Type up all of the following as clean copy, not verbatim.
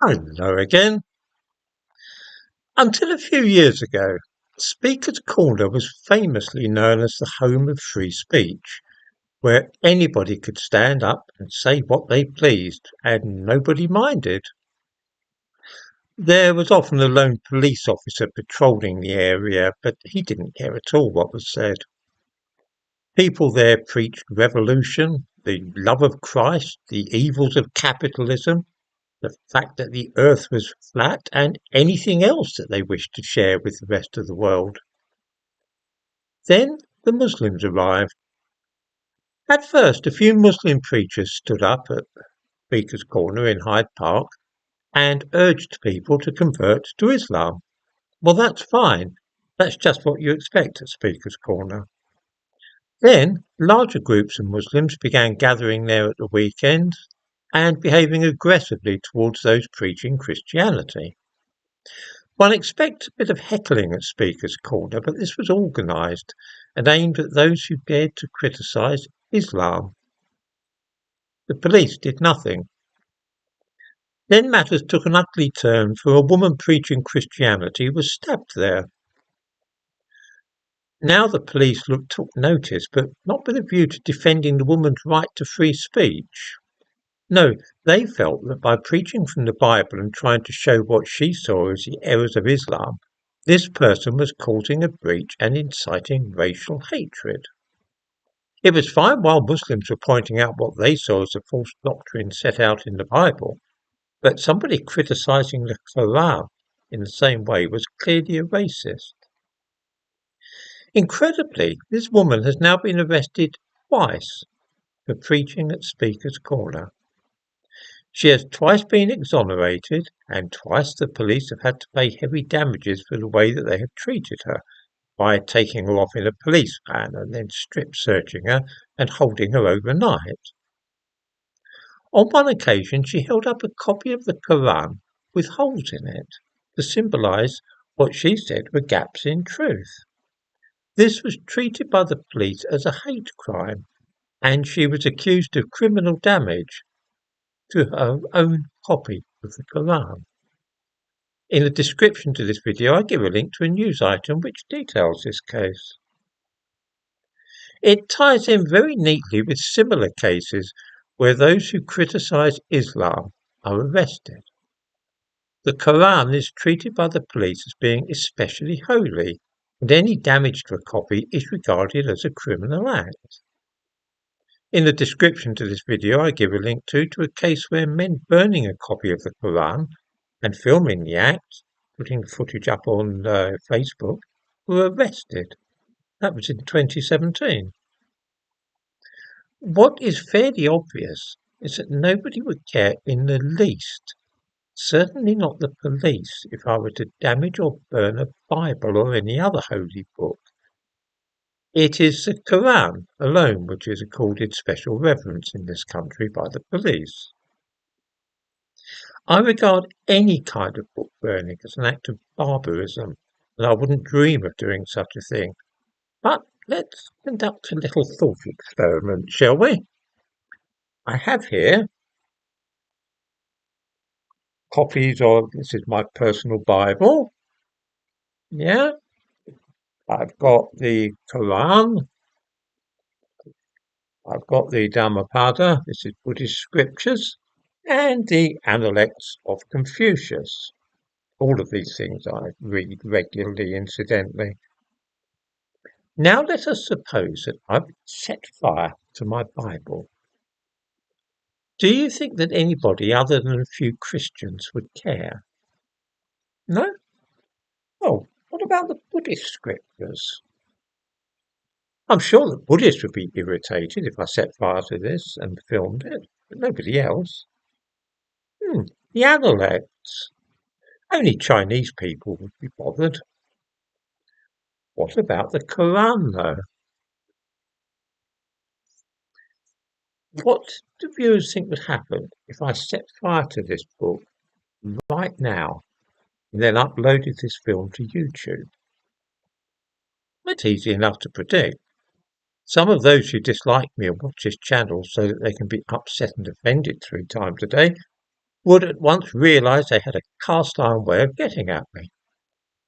Hello again. Until a few years ago, Speaker's Corner was famously known as the home of free speech, where anybody could stand up and say what they pleased, and nobody minded. There was often a lone police officer patrolling the area, but he didn't care at all what was said. People there preached revolution, the love of Christ, the evils of capitalism, the fact that the earth was flat, and anything else that they wished to share with the rest of the world. Then the Muslims arrived. At first, a few Muslim preachers stood up at Speaker's Corner in Hyde Park and urged people to convert to Islam. Well, that's fine. That's just what you expect at Speaker's Corner. Then larger groups of Muslims began gathering there at the weekends and behaving aggressively towards those preaching Christianity. One expects a bit of heckling at Speaker's Corner, but this was organised and aimed at those who dared to criticise Islam. The police did nothing. Then matters took an ugly turn, for a woman preaching Christianity was stabbed there. Now the police took notice, but not with a view to defending the woman's right to free speech. No, they felt that by preaching from the Bible and trying to show what she saw as the errors of Islam, this person was causing a breach and inciting racial hatred. It was fine while Muslims were pointing out what they saw as the false doctrine set out in the Bible, but somebody criticising the Quran in the same way was clearly a racist. Incredibly, this woman has now been arrested twice for preaching at Speaker's Corner. She has twice been exonerated, and twice the police have had to pay heavy damages for the way that they have treated her, by taking her off in a police van and then strip searching her and holding her overnight. On one occasion she held up a copy of the Quran with holes in it to symbolise what she said were gaps in truth. This was treated by the police as a hate crime, and she was accused of criminal damage to her own copy of the Quran. In the description to this video I give a link to a news item which details this case. It ties in very neatly with similar cases where those who criticise Islam are arrested. The Quran is treated by the police as being especially holy, and any damage to a copy is regarded as a criminal act. In the description to this video I give a link to a case where men burning a copy of the Quran and filming the act, putting the footage up on Facebook, were arrested. That was in 2017. What is fairly obvious is that nobody would care in the least, certainly not the police, if I were to damage or burn a Bible or any other holy book. It is the Quran alone which is accorded special reverence in this country by the police. I regard any kind of book burning as an act of barbarism, and I wouldn't dream of doing such a thing. But let's conduct a little thought experiment, shall we? I have here copies of, this is my personal Bible. Yeah, I've got the Quran. I've got the Dhammapada, this is Buddhist scriptures, and the Analects of Confucius. All of these things I read regularly, incidentally. Now let us suppose that I've set fire to my Bible. Do you think that anybody other than a few Christians would care? No? Oh, what about the Buddhist scriptures? I'm sure that Buddhists would be irritated if I set fire to this and filmed it, but nobody else. The Analects. Only Chinese people would be bothered. What about the Quran, though? What do viewers think would happen if I set fire to this book right now and then uploaded this film to YouTube? It's easy enough to predict. Some of those who dislike me and watch this channel so that they can be upset and offended 3 times a day would at once realise they had a cast-iron way of getting at me.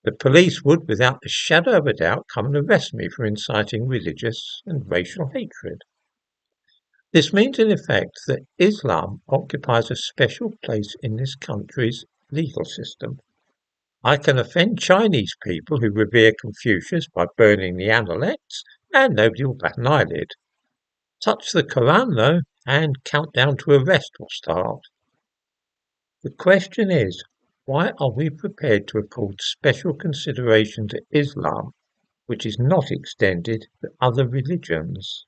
The police would, without the shadow of a doubt, come and arrest me for inciting religious and racial hatred. This means, in effect, that Islam occupies a special place in this country's legal system. I can offend Chinese people who revere Confucius by burning the Analects, and nobody will bat an eyelid. Touch the Quran, though, and countdown to arrest will start. The question is, why are we prepared to accord special consideration to Islam, which is not extended to other religions?